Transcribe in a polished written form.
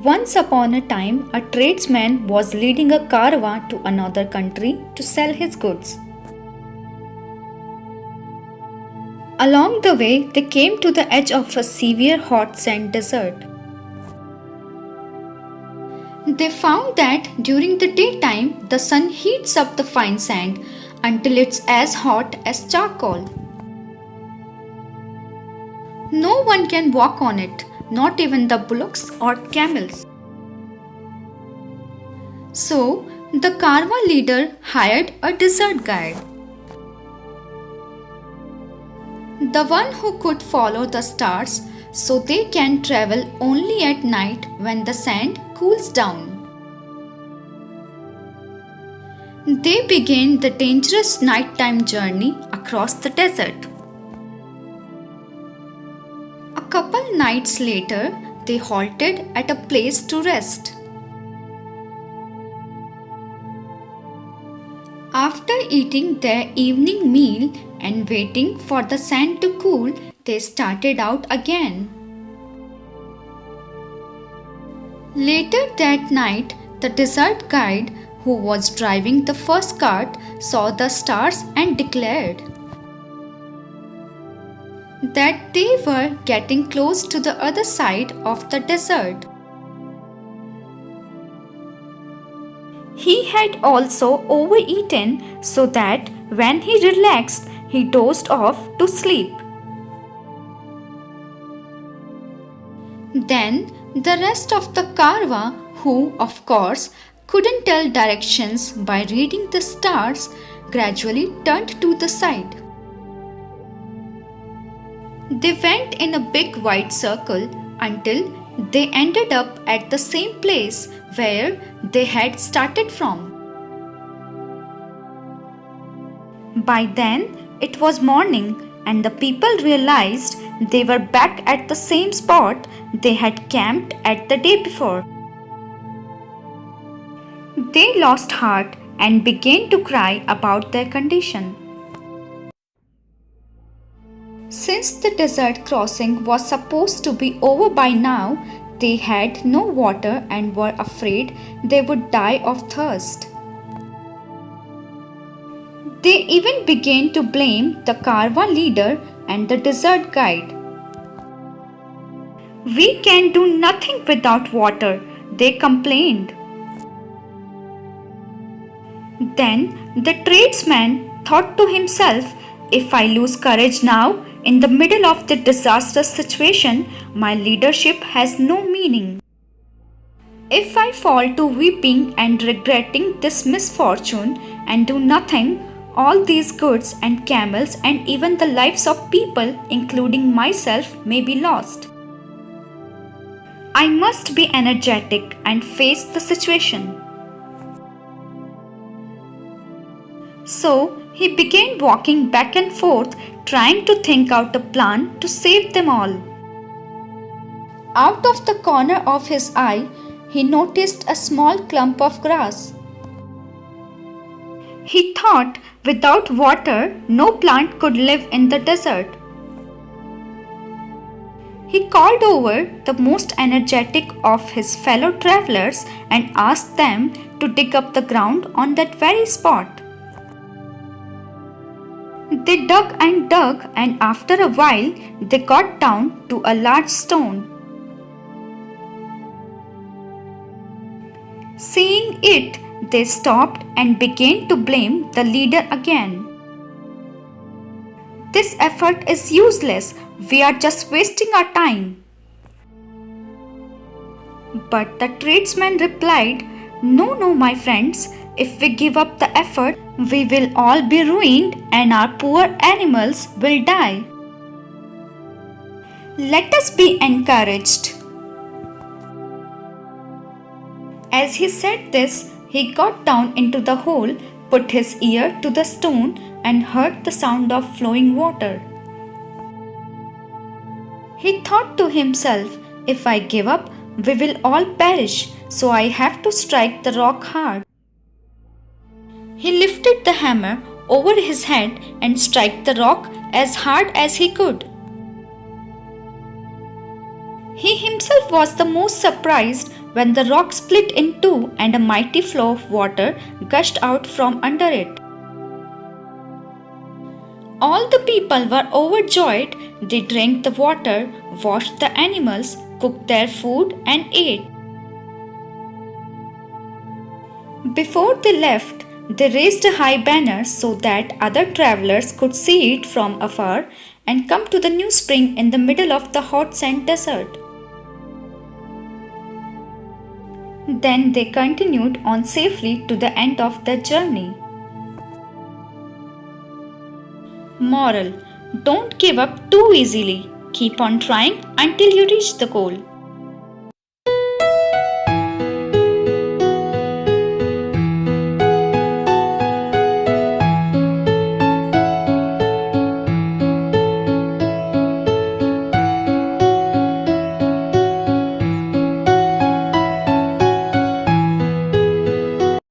Once upon a time, a tradesman was leading a caravan to another country to sell his goods. Along the way, they came to the edge of a severe hot sand desert. They found that during the daytime, the sun heats up the fine sand until it's as hot as charcoal. No one can walk on it, not even the bullocks or camels. So, the caravan leader hired a desert guide. The one who could follow the stars so they can travel only at night when the sand cools down. They began the dangerous nighttime journey across the desert. A couple nights later, they halted at a place to rest. After eating their evening meal and waiting for the sand to cool, they started out again. Later that night, the desert guide who was driving the first cart saw the stars and declared that they were getting close to the other side of the desert. He had also overeaten so that when he relaxed, he dozed off to sleep. Then the rest of the caravan, who of course couldn't tell directions by reading the stars, gradually turned to the side. They went in a big wide circle until they ended up at the same place where they had started from. By then, it was morning and the people realized they were back at the same spot they had camped at the day before. They lost heart and began to cry about their condition. Since the desert crossing was supposed to be over by now, they had no water and were afraid they would die of thirst. They even began to blame the caravan leader and the desert guide. "We can do nothing without water," they complained. Then the tradesman thought to himself, "If I lose courage now, in the middle of the disastrous situation, my leadership has no meaning. If I fall to weeping and regretting this misfortune and do nothing, all these goods and camels and even the lives of people, including myself, may be lost. I must be energetic and face the situation." So he began walking back and forth, trying to think out a plan to save them all. Out of the corner of his eye, he noticed a small clump of grass. He thought without water, no plant could live in the desert. He called over the most energetic of his fellow travelers and asked them to dig up the ground on that very spot. They dug, and after a while, they got down to a large stone. Seeing it, they stopped and began to blame the leader again. "This effort is useless. We are just wasting our time." But the tradesman replied, No, my friends. If we give up the effort, we will all be ruined and our poor animals will die. Let us be encouraged." As he said this, he got down into the hole, put his ear to the stone, and heard the sound of flowing water. He thought to himself, "If I give up, we will all perish, so I have to strike the rock hard." He lifted the hammer over his head and struck the rock as hard as he could. He himself was the most surprised when the rock split in two and a mighty flow of water gushed out from under it. All the people were overjoyed. They drank the water, washed the animals, cooked their food, and ate. Before they left, they raised a high banner so that other travelers could see it from afar and come to the new spring in the middle of the hot sand desert. Then they continued on safely to the end of their journey. Moral: don't give up too easily. Keep on trying until you reach the goal.